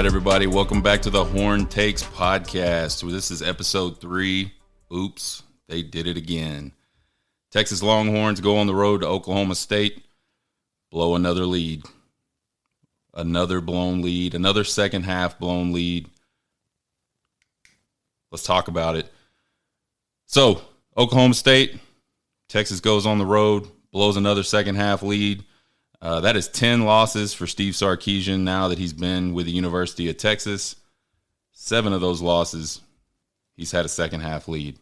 right, everybody. Welcome back to the Horn Takes podcast. This is episode 3. Oops, they did it again. Texas Longhorns go on the road to Oklahoma State, blow another lead. Another blown lead, another second half blown lead. Let's talk about it. So, Oklahoma State, Texas goes on the road, blows another second half lead. That is 10 losses for Steve Sarkisian now that he's been with the University of Texas. 7 of those losses, he's had a second half lead.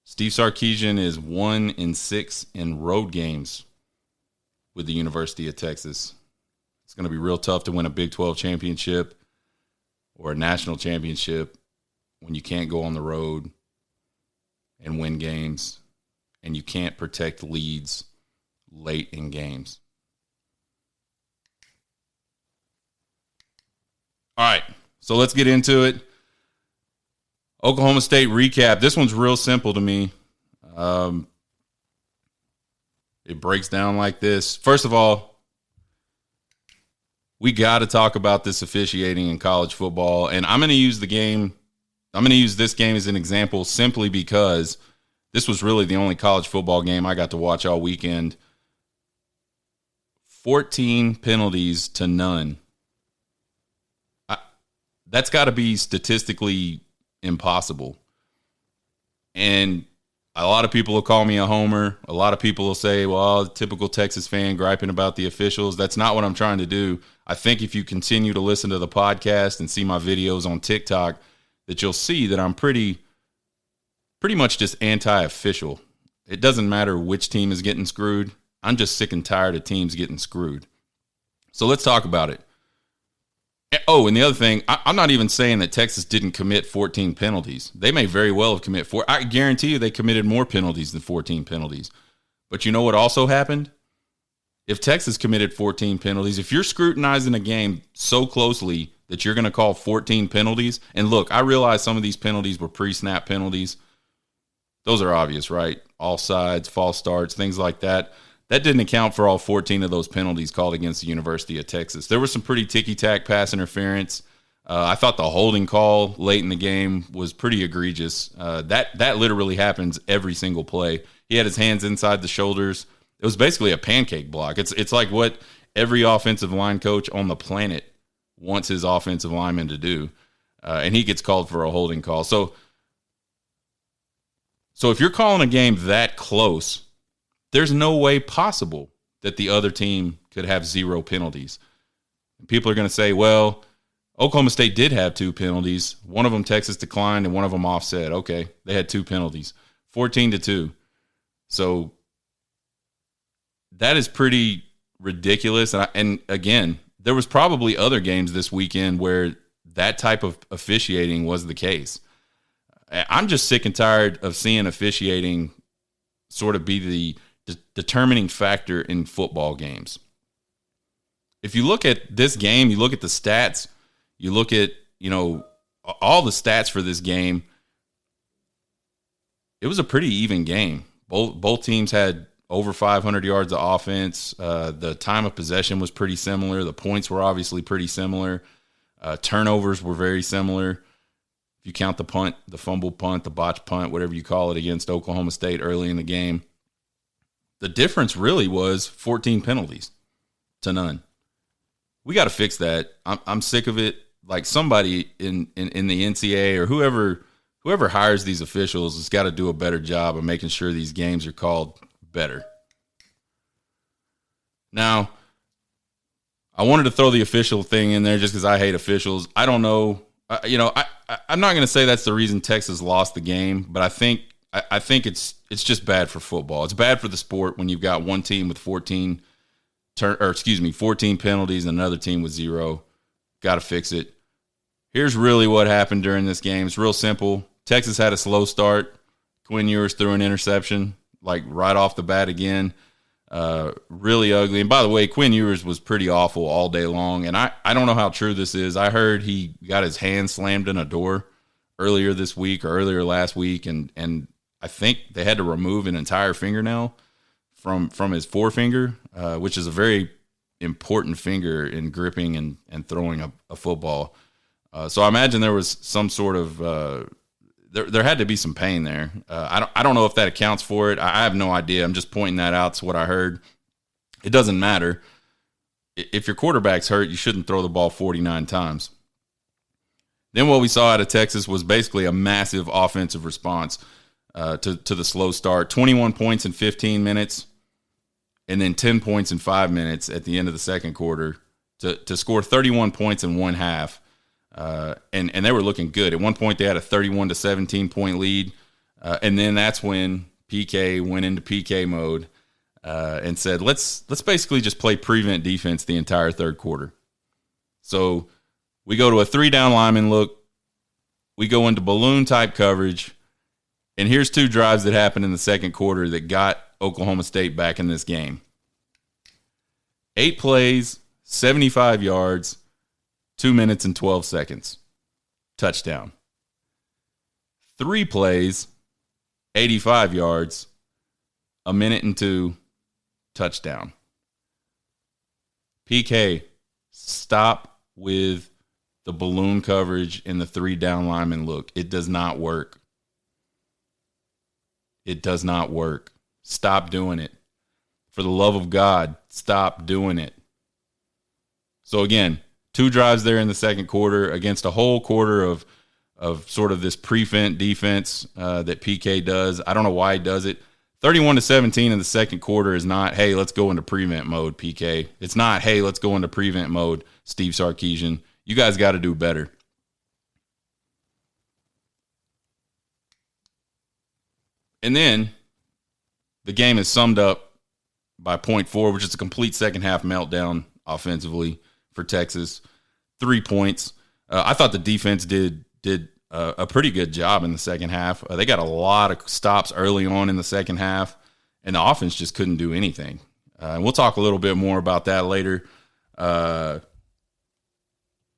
Steve Sarkisian is 1-6 in road games with the University of Texas. It's going to be real tough to win a Big 12 championship or a national championship when you can't go on the road and win games and you can't protect leads late in games. All right, so let's get into it. Oklahoma State recap. This one's real simple to me. It breaks down like this. First of all, we got to talk about this officiating in college football, and I'm going to use this game as an example simply because this was really the only college football game I got to watch all weekend. 14 penalties to none. That's got to be statistically impossible. And a lot of people will call me a homer. A lot of people will say, well, typical Texas fan griping about the officials. That's not what I'm trying to do. I think if you continue to listen to the podcast and see my videos on TikTok, that you'll see that I'm pretty much just anti-official. It doesn't matter which team is getting screwed. I'm just sick and tired of teams getting screwed. So let's talk about it. Oh, and the other thing, I'm not even saying that Texas didn't commit 14 penalties. They may very well have committed 4. I guarantee you they committed more penalties than 14 penalties. But you know what also happened? If Texas committed 14 penalties, if you're scrutinizing a game so closely that you're going to call 14 penalties, and look, I realize some of these penalties were pre-snap penalties. Those are obvious, right? Offsides, false starts, things like that. That didn't account for all 14 of those penalties called against the University of Texas. There was some pretty ticky-tack pass interference. I thought the holding call late in the game was pretty egregious. That literally happens every single play. He had his hands inside the shoulders. It was basically a pancake block. It's like what every offensive line coach on the planet wants his offensive lineman to do, and he gets called for a holding call. So if you're calling a game that close, there's no way possible that the other team could have 0 penalties. People are going to say, well, Oklahoma State did have 2 penalties. One of them Texas declined and one of them offset. Okay, they had 2 penalties, 14-2. So that is pretty ridiculous. And again, there was probably other games this weekend where that type of officiating was the case. I'm just sick and tired of seeing officiating sort of be the determining factor in football games. If you look at this game, you look at the stats, you look at, all the stats for this game, it was a pretty even game. Both teams had over 500 yards of offense. The time of possession was pretty similar. The points were obviously pretty similar. Turnovers were very similar. If you count the punt, the fumble punt, the botch punt, whatever you call it, against Oklahoma State early in the game, the difference really was 14 penalties to none. We got to fix that. I'm sick of it. Like somebody in the NCAA or whoever hires these officials has got to do a better job of making sure these games are called better. Now, I wanted to throw the official thing in there just because I hate officials. I don't know. I'm not going to say that's the reason Texas lost the game, but I think it's just bad for football. It's bad for the sport when you've got one team with 14 penalties and another team with 0. Got to fix it. Here's really what happened during this game. It's real simple. Texas had a slow start. Quinn Ewers threw an interception, like right off the bat again. Really ugly. And by the way, Quinn Ewers was pretty awful all day long. And I don't know how true this is. I heard he got his hand slammed in a door earlier this week or earlier last week. And I think they had to remove an entire fingernail from his forefinger, which is a very important finger in gripping and throwing a football. So I imagine there was some sort of there had to be some pain there. I don't know if that accounts for it. I have no idea. I'm just pointing that out. It's what I heard. It doesn't matter. If your quarterback's hurt, you shouldn't throw the ball 49 times. Then what we saw out of Texas was basically a massive offensive response to the slow start. 21 points in 15 minutes, and then 10 points in 5 minutes at the end of the second quarter to score 31 points in one half. And they were looking good. At one point, they had a 31-17 point lead, and then that's when PK went into PK mode and said, "Let's basically just play prevent defense the entire third quarter." So we go to a 3-down lineman look. We go into balloon type coverage, and here's 2 drives that happened in the second quarter that got Oklahoma State back in this game. 8 plays, 75 yards. 2 minutes and 12 seconds. Touchdown. 3 plays, 85 yards, 1 minute and 2, touchdown. PK, stop with the balloon coverage and the 3-down lineman look. It does not work. It does not work. Stop doing it. For the love of God, stop doing it. So again, 2 drives there in the second quarter against a whole quarter of sort of this prevent defense that PK does. I don't know why he does it. 31-17 in the second quarter is not, hey, let's go into prevent mode, PK. It's not, hey, let's go into prevent mode, Steve Sarkisian. You guys got to do better. And then the game is summed up by point 4, which is a complete second half meltdown offensively for Texas. 3 points. I thought the defense did a pretty good job in the second half. They got a lot of stops early on in the second half, and the offense just couldn't do anything. And we'll talk a little bit more about that later.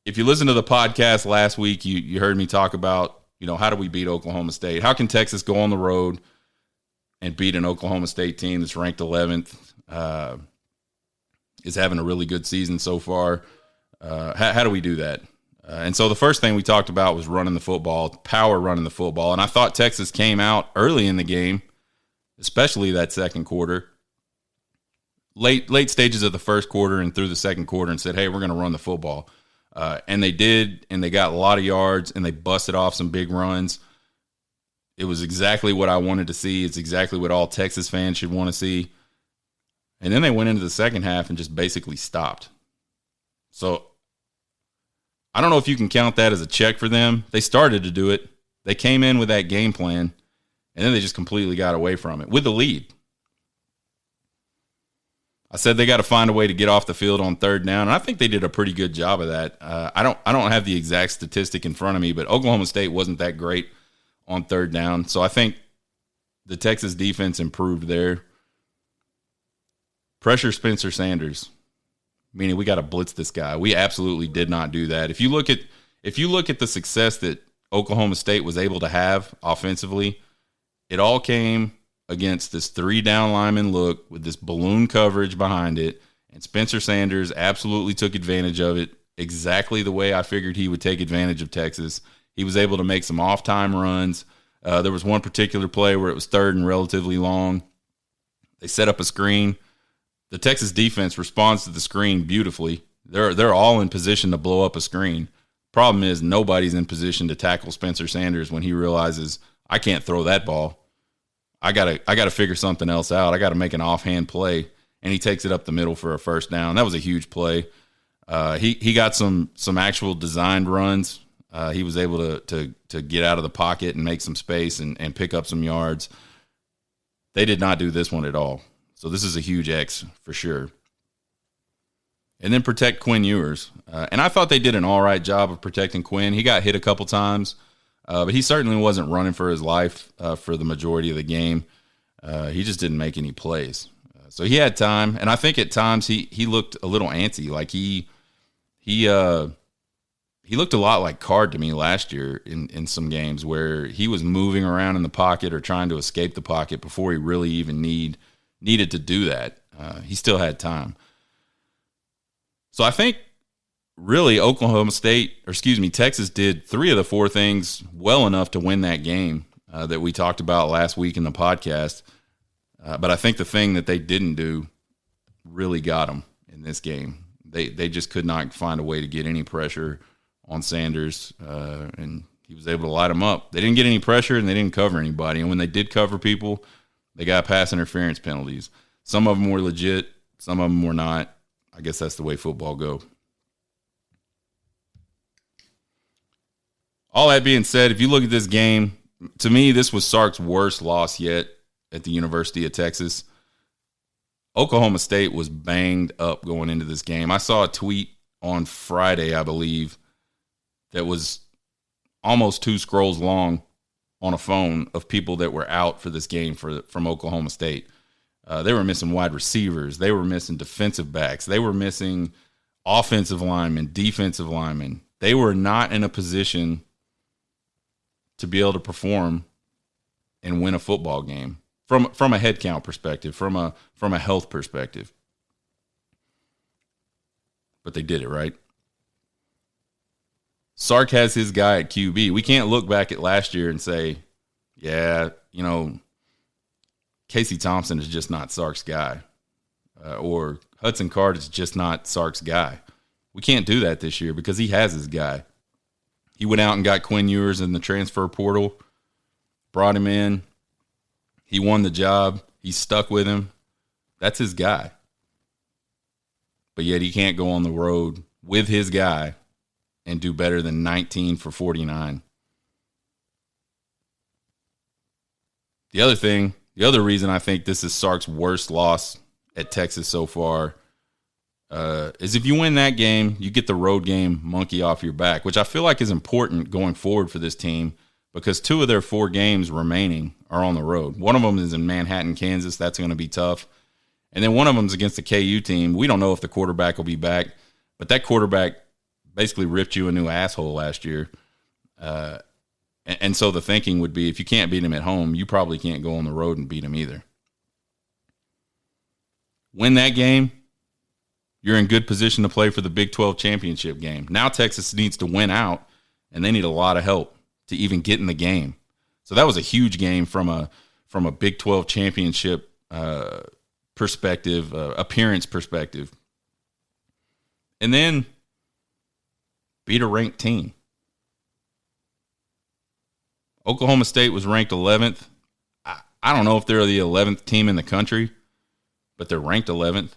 If you listen to the podcast last week, you heard me talk about, how do we beat Oklahoma State? How can Texas go on the road and beat an Oklahoma State team that's ranked 11th? Is having a really good season so far. How do we do that? And so the first thing we talked about was running the football, power running the football. And I thought Texas came out early in the game, especially that second quarter, late stages of the first quarter and through the second quarter, and said, hey, we're going to run the football. And they did, and they got a lot of yards, and they busted off some big runs. It was exactly what I wanted to see. It's exactly what all Texas fans should want to see. And then they went into the second half and just basically stopped. So I don't know if you can count that as a check for them. They started to do it. They came in with that game plan, and then they just completely got away from it with the lead. I said they got to find a way to get off the field on third down, and I think they did a pretty good job of that. I don't have the exact statistic in front of me, but Oklahoma State wasn't that great on third down. So I think the Texas defense improved there. Pressure Spencer Sanders, meaning we got to blitz this guy. We absolutely did not do that. If you look at the success that Oklahoma State was able to have offensively, it all came against this 3-down lineman look with this balloon coverage behind it, and Spencer Sanders absolutely took advantage of it exactly the way I figured he would take advantage of Texas. He was able to make some off-time runs. There was one particular play where it was third and relatively long. They set up a screen. The Texas defense responds to the screen beautifully. They're all in position to blow up a screen. Problem is nobody's in position to tackle Spencer Sanders when he realizes I can't throw that ball. I gotta figure something else out. I gotta make an offhand play, and he takes it up the middle for a first down. That was a huge play. He got some actual designed runs. He was able to get out of the pocket and make some space and pick up some yards. They did not do this one at all. So this is a huge X for sure. And then protect Quinn Ewers. And I thought they did an all right job of protecting Quinn. He got hit a couple times, but he certainly wasn't running for his life for the majority of the game. He just didn't make any plays. So he had time, and I think at times he looked a little antsy. Like he looked a lot like Card to me last year in some games where he was moving around in the pocket or trying to escape the pocket before he really even needed to do that. He still had time. So I think really Texas did 3 of the 4 things well enough to win that game that we talked about last week in the podcast. But I think the thing that they didn't do really got them in this game. They just could not find a way to get any pressure on Sanders, and he was able to light them up. They didn't get any pressure, and they didn't cover anybody. And when they did cover people, they got pass interference penalties. Some of them were legit. Some of them were not. I guess that's the way football go. All that being said, if you look at this game, to me, this was Sark's worst loss yet at the University of Texas. Oklahoma State was banged up going into this game. I saw a tweet on Friday, I believe, that was almost 2 scrolls long on a phone of people that were out for this game from Oklahoma State. They were missing wide receivers. They were missing defensive backs. They were missing offensive linemen, defensive linemen. They were not in a position to be able to perform and win a football game from a head count perspective, from a health perspective. But they did it, right? Sark has his guy at QB. We can't look back at last year and say, yeah, Casey Thompson is just not Sark's guy, or Hudson Card is just not Sark's guy. We can't do that this year because he has his guy. He went out and got Quinn Ewers in the transfer portal, brought him in. He won the job. He's stuck with him. That's his guy. But yet he can't go on the road with his guy and do better than 19 for 49. The other reason I think this is Sark's worst loss at Texas so far is if you win that game, you get the road game monkey off your back, which I feel like is important going forward for this team because 2 of their 4 games remaining are on the road. One of them is in Manhattan, Kansas. That's going to be tough. And then one of them is against the KU team. We don't know if the quarterback will be back, but that quarterback basically ripped you a new asshole last year. And so the thinking would be if you can't beat him at home, you probably can't go on the road and beat him either. Win that game, you're in good position to play for the Big 12 championship game. Now Texas needs to win out, and they need a lot of help to even get in the game. So that was a huge game from a Big 12 championship perspective, appearance perspective. And then beat a ranked team. Oklahoma State was ranked 11th. I don't know if they're the 11th team in the country, but they're ranked 11th.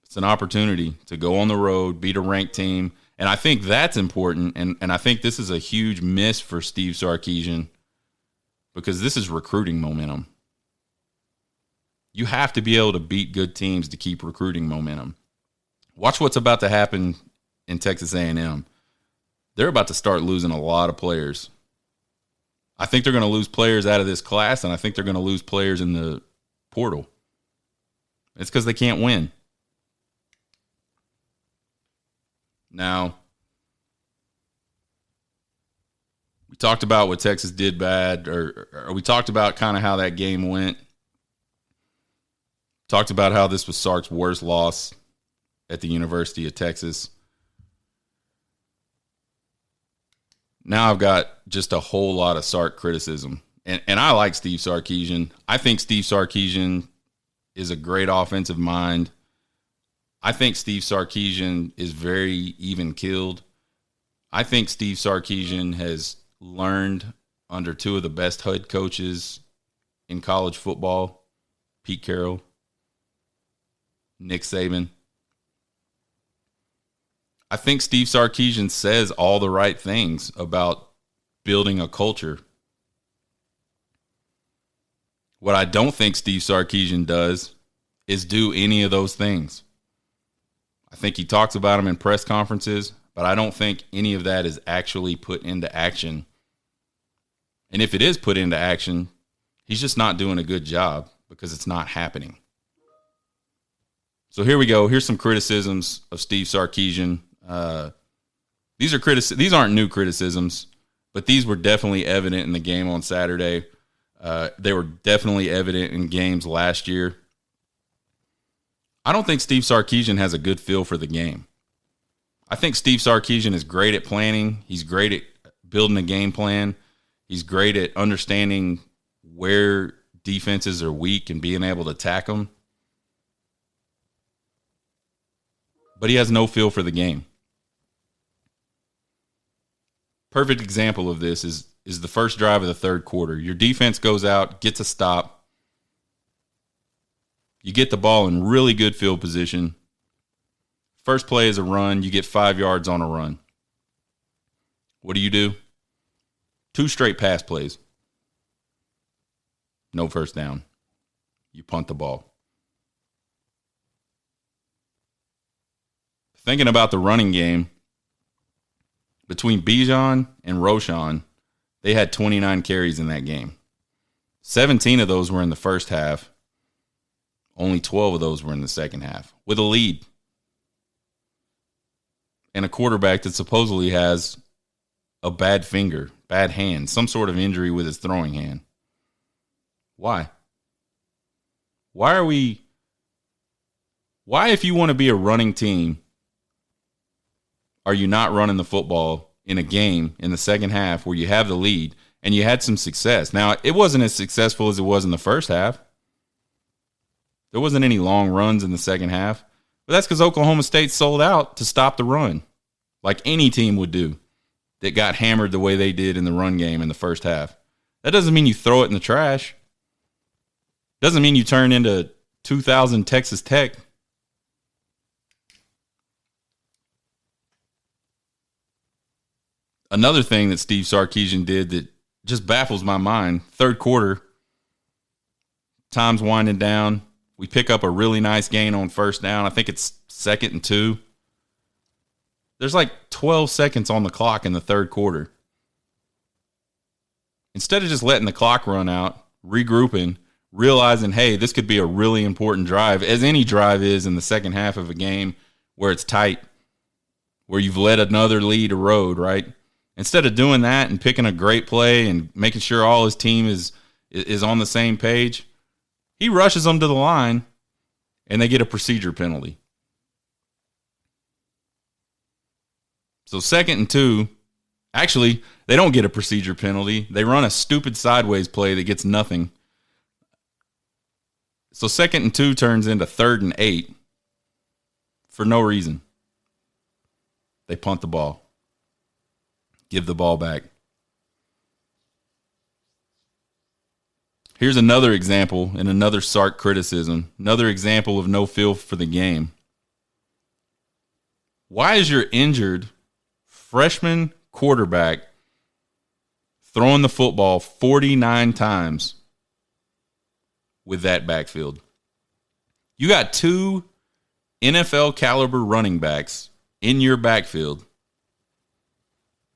It's an opportunity to go on the road, beat a ranked team. And I think that's important. And I think this is a huge miss for Steve Sarkisian because this is recruiting momentum. You have to be able to beat good teams to keep recruiting momentum. Watch what's about to happen in Texas A&M. They're about to start losing a lot of players. I think they're going to lose players out of this class, and I think they're going to lose players in the portal. It's because they can't win. Now, we talked about what Texas did bad, or we talked about kind of how that game went. Talked about how this was Sark's worst loss at the University of Texas. Now I've got just a whole lot of Sark criticism. And I like Steve Sarkisian. I think Steve Sarkisian is a great offensive mind. I think Steve Sarkisian is very even-keeled. I think Steve Sarkisian has learned under 2 of the best head coaches in college football, Pete Carroll, Nick Saban. I think Steve Sarkisian says all the right things about building a culture. What I don't think Steve Sarkisian does is do any of those things. I think he talks about them in press conferences, but I don't think any of that is actually put into action. And if it is put into action, he's just not doing a good job because it's not happening. So here we go. Here's some criticisms of Steve Sarkisian. These aren't new criticisms, but these were definitely evident in the game on Saturday. They were definitely evident in games last year. I don't think Steve Sarkisian has a good feel for the game. I think Steve Sarkisian is great at planning. He's great at building a game plan. He's great at understanding where defenses are weak and being able to attack them. But he has no feel for the game. Perfect example of this is the first drive of the third quarter. Your defense goes out, gets a stop. You get the ball in really good field position. First play is a run. You get 5 yards on a run. What do? 2 straight pass plays. No first down. You punt the ball. Thinking about the running game, between Bijan and Roschon, they had 29 carries in that game. 17 of those were in the first half. Only 12 of those were in the second half, with a lead. And a quarterback that supposedly has a bad finger, bad hand, some sort of injury with his throwing hand. Why? Why, if you want to be a running team, are you not running the football in a game in the second half where you have the lead and you had some success? Now, it wasn't as successful as it was in the first half. There wasn't any long runs in the second half. But that's because Oklahoma State sold out to stop the run, like any team would do that got hammered the way they did in the run game in the first half. That doesn't mean you throw it in the trash. Doesn't mean you turn into 2000 Texas Tech. Another thing that Steve Sarkisian did that just baffles my mind, third quarter, time's winding down. We pick up a really nice gain on first down. I think it's 2nd and 2. There's like 12 seconds on the clock in the third quarter. Instead of just letting the clock run out, regrouping, realizing, hey, this could be a really important drive, as any drive is in the second half of a game where it's tight, where you've let another lead erode, right? Instead of doing that and picking a great play and making sure all his team is on the same page, he rushes them to the line, and they get a procedure penalty. So 2nd and 2, actually, they don't get a procedure penalty. They run a stupid sideways play that gets nothing. So 2nd and 2 turns into 3rd and 8 for no reason. They punt the ball. Give the ball back. Here's another example and another Sark criticism, another example of no feel for the game. Why is your injured freshman quarterback throwing the football 49 times with that backfield? You got 2 NFL caliber running backs in your backfield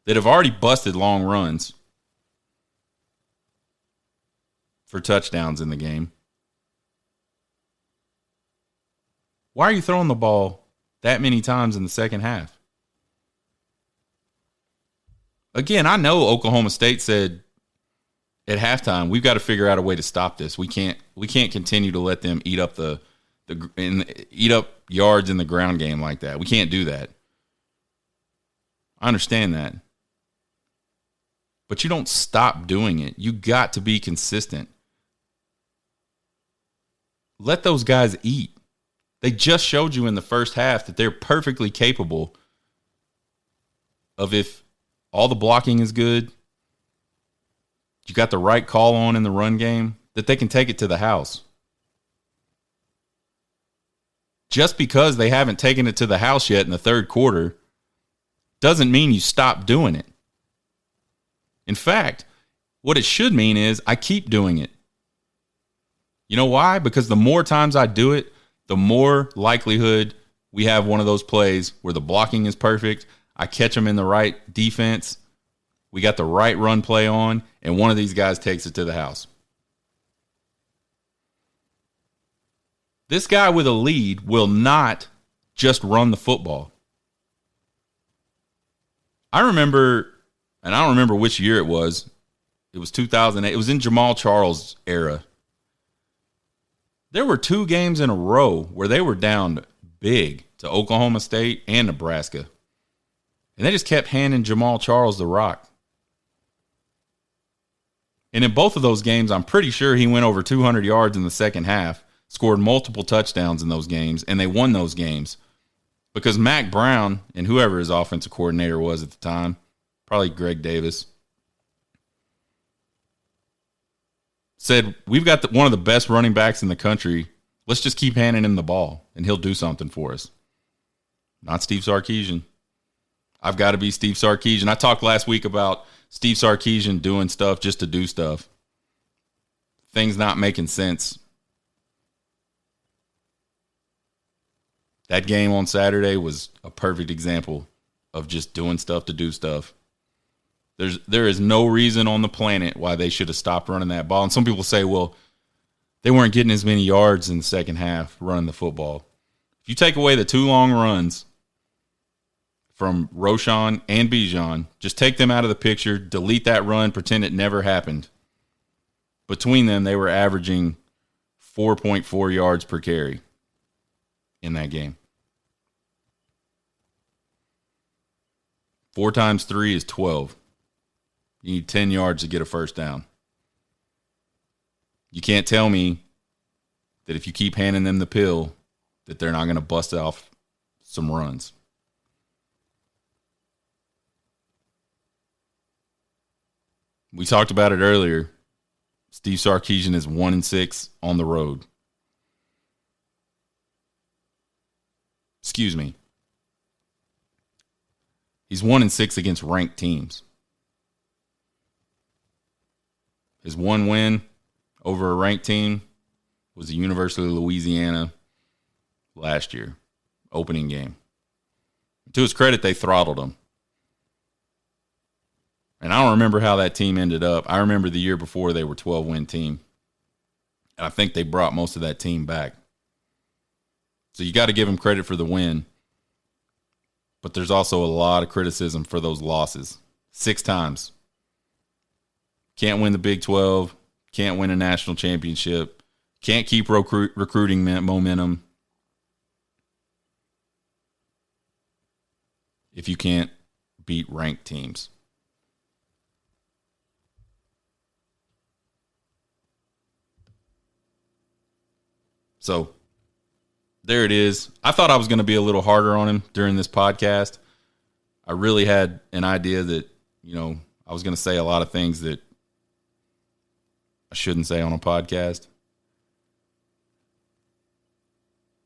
that have already busted long runs for touchdowns in the game. Why are you throwing the ball that many times in the second half? Again, I know Oklahoma State said at halftime, we've got to figure out a way to stop this. We can't continue to let them eat up eat up yards in the ground game like that. We can't do that. I understand that. But you don't stop doing it. You got to be consistent. Let those guys eat. They just showed you in the first half that they're perfectly capable of, if all the blocking is good, you got the right call on in the run game, that they can take it to the house. Just because they haven't taken it to the house yet in the third quarter doesn't mean you stop doing it. In fact, what it should mean is I keep doing it. You know why? Because the more times I do it, the more likelihood we have one of those plays where the blocking is perfect. I catch them in the right defense. We got the right run play on, and one of these guys takes it to the house. This guy with a lead will not just run the football. I remember, and I don't remember which year it was. It was 2008. It was in Jamal Charles' era. There were 2 games in a row where they were down big to Oklahoma State and Nebraska. And they just kept handing Jamal Charles the rock. And in both of those games, I'm pretty sure he went over 200 yards in the second half, scored multiple touchdowns in those games, and they won those games. Because Mac Brown and whoever his offensive coordinator was at the time, probably Greg Davis, said, we've got one of the best running backs in the country. Let's just keep handing him the ball, and he'll do something for us. Not Steve Sarkisian. I've got to be Steve Sarkisian. I talked last week about Steve Sarkisian doing stuff just to do stuff. Things not making sense. That game on Saturday was a perfect example of just doing stuff to do stuff. There is no reason on the planet why they should have stopped running that ball. And some people say, well, they weren't getting as many yards in the second half running the football. If you take away the 2 long runs from Roschon and Bijan, just take them out of the picture, delete that run, pretend it never happened. Between them, they were averaging 4.4 yards per carry in that game. 4 times 3 is 12. You need 10 yards to get a first down. You can't tell me that if you keep handing them the pill, that they're not going to bust off some runs. We talked about it earlier. Steve Sarkisian is 1-6 on the road. Excuse me. He's 1-6 against ranked teams. His one win over a ranked team was the University of Louisiana last year, opening game. To his credit, they throttled him. And I don't remember how that team ended up. I remember the year before they were a 12-win team. And I think they brought most of that team back. So you got to give him credit for the win. But there's also a lot of criticism for those losses. 6 times. Can't win the Big 12. Can't win a national championship. Can't keep recruiting momentum. If you can't beat ranked teams. So there it is. I thought I was going to be a little harder on him during this podcast. I really had an idea that, I was going to say a lot of things that I shouldn't say on a podcast.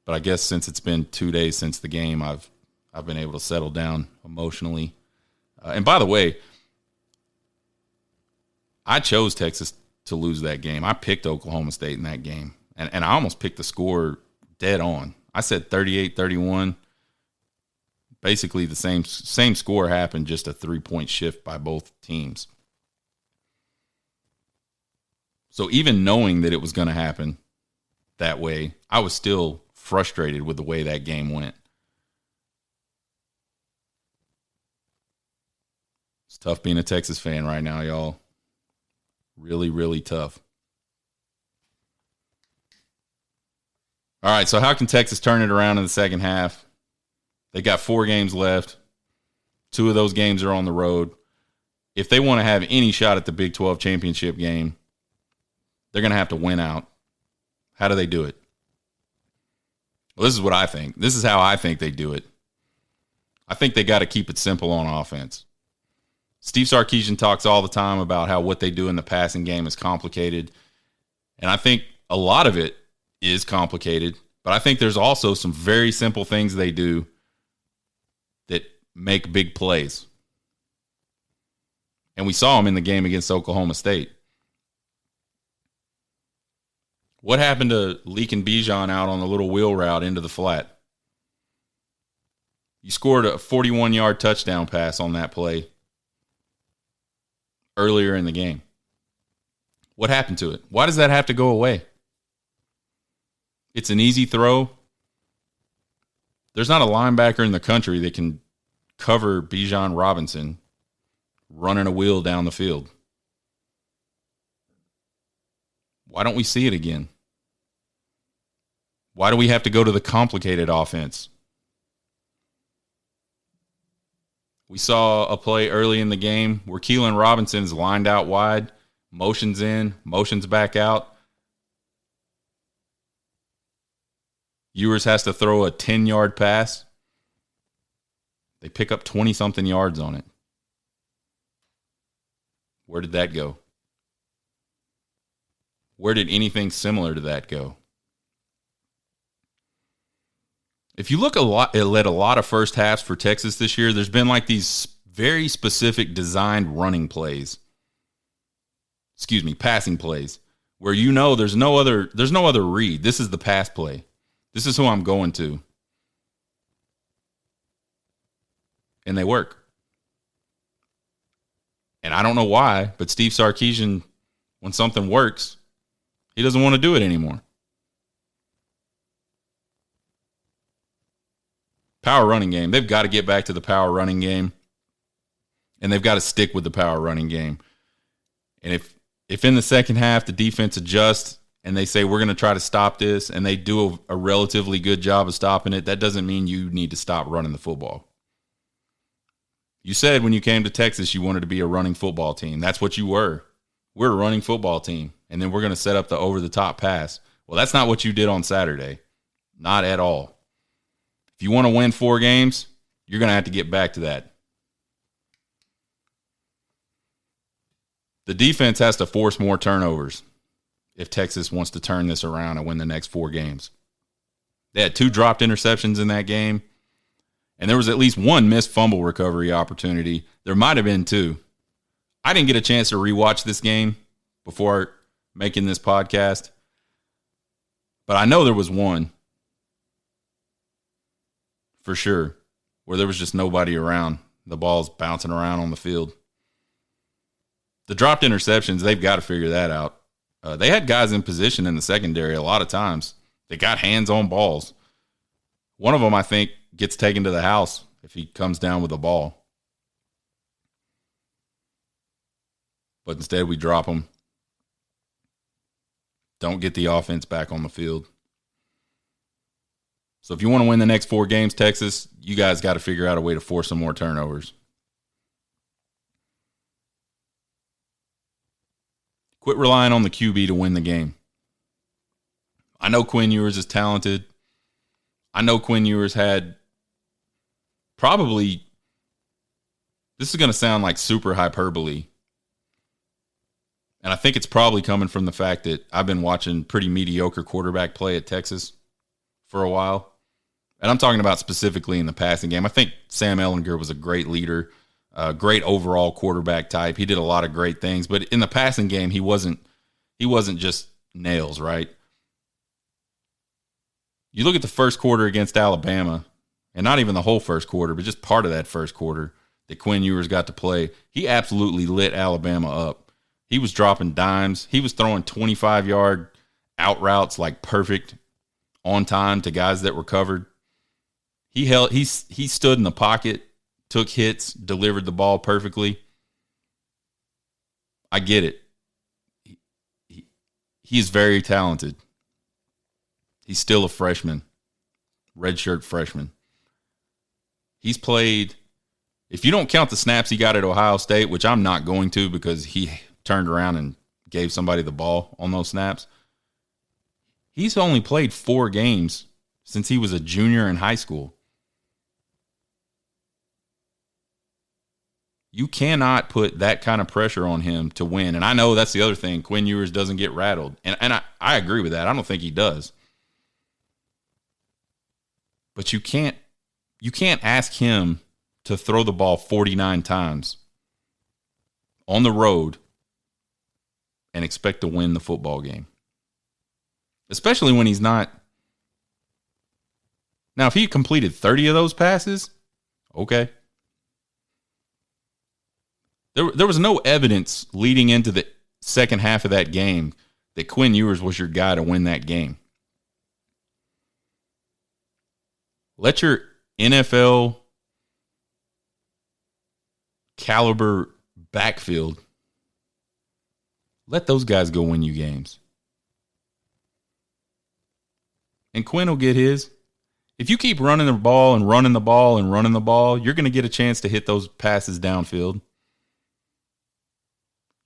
But I guess since it's been 2 days since the game, I've been able to settle down emotionally. And by the way, I chose Texas to lose that game. I picked Oklahoma State in that game. And I almost picked the score dead on. I said 38-31. Basically the same score happened, just a 3-point shift by both teams. So even knowing that it was going to happen that way, I was still frustrated with the way that game went. It's tough being a Texas fan right now, y'all. Really, really tough. All right, so how can Texas turn it around in the second half? They got 4 games left. 2 of those games are on the road. If they want to have any shot at the Big 12 championship game, they're going to have to win out. How do they do it? Well, this is what I think. This is how I think they do it. I think they got to keep it simple on offense. Steve Sarkisian talks all the time about how what they do in the passing game is complicated. And I think a lot of it is complicated, but I think there's also some very simple things they do that make big plays. And we saw them in the game against Oklahoma State. What happened to leaking Bijan out on the little wheel route into the flat? You scored a 41-yard touchdown pass on that play earlier in the game. What happened to it? Why does that have to go away? It's an easy throw. There's not a linebacker in the country that can cover Bijan Robinson running a wheel down the field. Why don't we see it again? Why do we have to go to the complicated offense? We saw a play early in the game where Keelan Robinson is lined out wide, motions in, motions back out. Ewers has to throw a 10-yard pass. They pick up 20-something yards on it. Where did that go? Where did anything similar to that go? If you look at a lot of first halves for Texas this year, there's been like these very specific designed running plays. Passing plays, where there's no other read. This is the pass play. This is who I'm going to. And they work. And I don't know why, but Steve Sarkisian, when something works, he doesn't want to do it anymore. Power running game. They've got to get back to the power running game. And they've got to stick with the power running game. And if in the second half the defense adjusts and they say we're going to try to stop this and they do a relatively good job of stopping it, that doesn't mean you need to stop running the football. You said when you came to Texas you wanted to be a running football team. That's what you were. We're a running football team. And then we're going to set up the over-the-top pass. Well, that's not what you did on Saturday. Not at all. If you want to win 4 games, you're going to have to get back to that. The defense has to force more turnovers if Texas wants to turn this around and win the next 4 games. They had 2 dropped interceptions in that game, and there was at least 1 missed fumble recovery opportunity. There might have been 2. I didn't get a chance to rewatch this game before making this podcast, but I know there was 1 for sure where there was just nobody around. The ball's bouncing around on the field. The dropped interceptions, they've got to figure that out. They had guys in position in the secondary a lot of times. They got hands on balls. One of them, I think, gets taken to the house if he comes down with the ball. But instead, we drop them. Don't get the offense back on the field. So if you want to win the next 4 games, Texas, you guys got to figure out a way to force some more turnovers. Quit relying on the QB to win the game. I know Quinn Ewers is talented. I know Quinn Ewers had probably, this is going to sound like super hyperbole, and I think it's probably coming from the fact that I've been watching pretty mediocre quarterback play at Texas for a while. And I'm talking about specifically in the passing game. I think Sam Ehlinger was a great leader, a great overall quarterback type. He did a lot of great things, but in the passing game, he wasn't just nails, right? You look at the first quarter against Alabama, and not even the whole first quarter, but just part of that first quarter that Quinn Ewers got to play. He absolutely lit Alabama up. He was dropping dimes. He was throwing 25-yard out routes like perfect on time to guys that were covered. He stood in the pocket, took hits, delivered the ball perfectly. I get it. He is very talented. He's still a freshman, redshirt freshman. He's played, if you don't count the snaps he got at Ohio State, which I'm not going to because he turned around and gave somebody the ball on those snaps, he's only played 4 games since he was a junior in high school. You cannot put that kind of pressure on him to win. And I know that's the other thing. Quinn Ewers doesn't get rattled. And I agree with that. I don't think he does. But you can't ask him to throw the ball 49 times on the road and expect to win the football game. Especially when he's not. Now, if he completed 30 of those passes, okay. There was no evidence leading into the second half of that game that Quinn Ewers was your guy to win that game. Let your NFL caliber backfield, let those guys go win you games. and Quinn will get his. If you keep running the ball and running the ball and running the ball, you're going to get a chance to hit those passes downfield.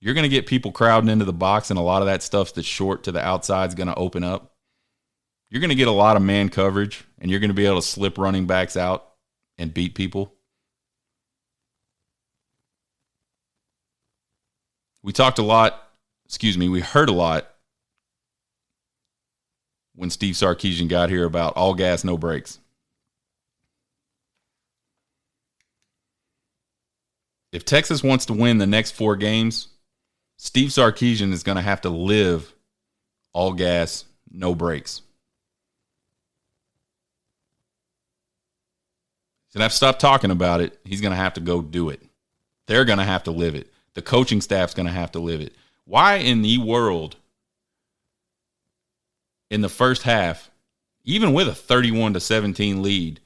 You're going to get people crowding into the box, and a lot of that stuff that's short to the outside is going to open up. You're going to get a lot of man coverage, and you're going to be able to slip running backs out and beat people. We heard a lot when Steve Sarkisian got here about all gas, no brakes. If Texas wants to win the next 4 games, Steve Sarkisian is going to have to live all gas, no brakes. He's going to have to stop talking about it. He's going to have to go do it. They're going to have to live it. The coaching staff's going to have to live it. Why in the world, in the first half, even with a 31-17 lead,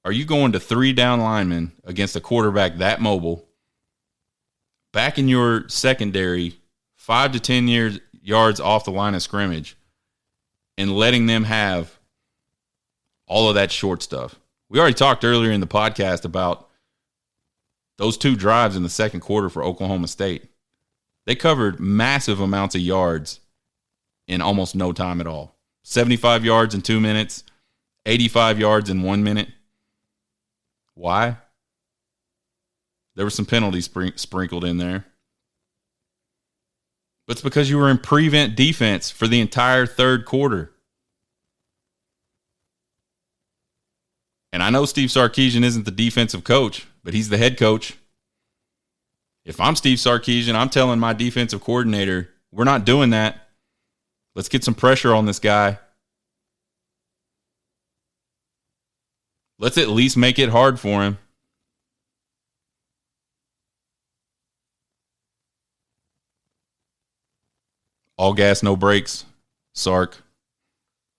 are you going to 3 down linemen against a quarterback that mobile, back in your secondary 5 to 10 yards off the line of scrimmage, and letting them have all of that short stuff? We already talked earlier in the podcast about those 2 drives in the second quarter for Oklahoma State. They covered massive amounts of yards in almost no time at all. 75 yards in 2 minutes, 85 yards in 1 minute. Why? There were some penalties sprinkled in there. But it's because you were in prevent defense for the entire third quarter. And I know Steve Sarkisian isn't the defensive coach, but he's the head coach. If I'm Steve Sarkisian, I'm telling my defensive coordinator, we're not doing that. Let's get some pressure on this guy. Let's at least make it hard for him. All gas, no brakes, Sark.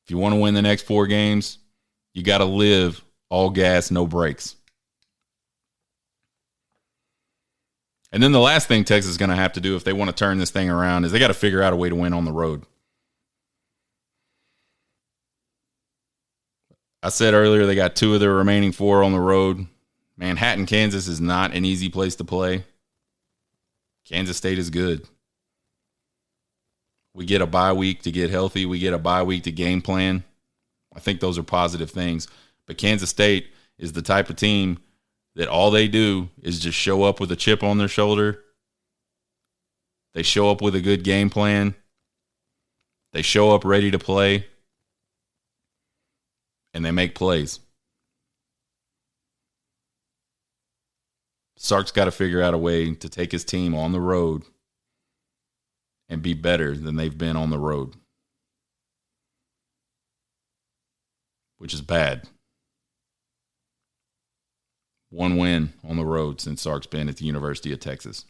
If you want to win the next 4 games, you got to live all gas, no brakes. And then the last thing Texas is going to have to do if they want to turn this thing around is they got to figure out a way to win on the road. I said earlier they got 2 of their remaining 4 on the road. Manhattan, Kansas is not an easy place to play. Kansas State is good. We get a bye week to get healthy. We get a bye week to game plan. I think those are positive things. But Kansas State is the type of team that all they do is just show up with a chip on their shoulder. They show up with a good game plan. They show up ready to play. And they make plays. Sark's got to figure out a way to take his team on the road and be better than they've been on the road, which is bad. 1 win on the road since Sark's been at the University of Texas.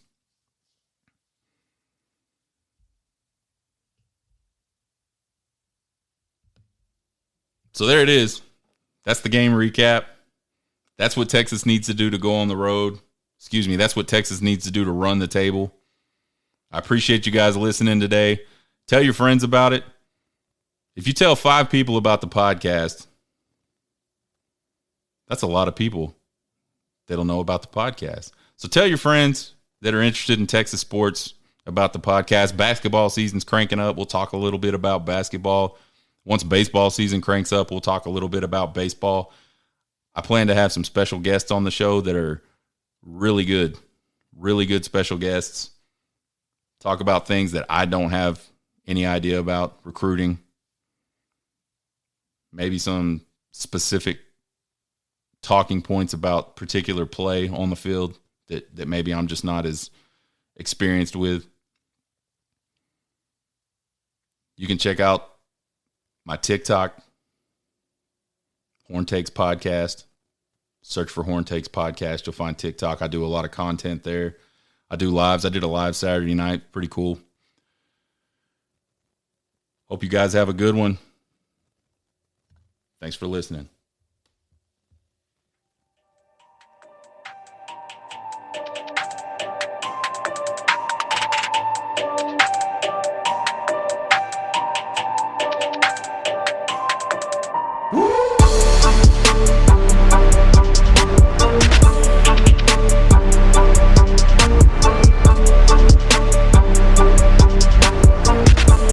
So there it is. That's the game recap. That's what Texas needs to do to go on the road. That's what Texas needs to do to run the table. I appreciate you guys listening today. Tell your friends about it. If you tell 5 people about the podcast, that's a lot of people that'll know about the podcast. So tell your friends that are interested in Texas sports about the podcast. Basketball season's cranking up. We'll talk a little bit about basketball. Once baseball season cranks up, we'll talk a little bit about baseball. I plan to have some special guests on the show that are really good special guests. Talk about things that I don't have any idea about, recruiting. Maybe some specific talking points about particular play on the field that maybe I'm just not as experienced with. You can check out my TikTok, Horn Takes Podcast. Search for Horn Takes Podcast. You'll find TikTok. I do a lot of content there. I do lives. I did a live Saturday night. Pretty cool. Hope you guys have a good one. Thanks for listening.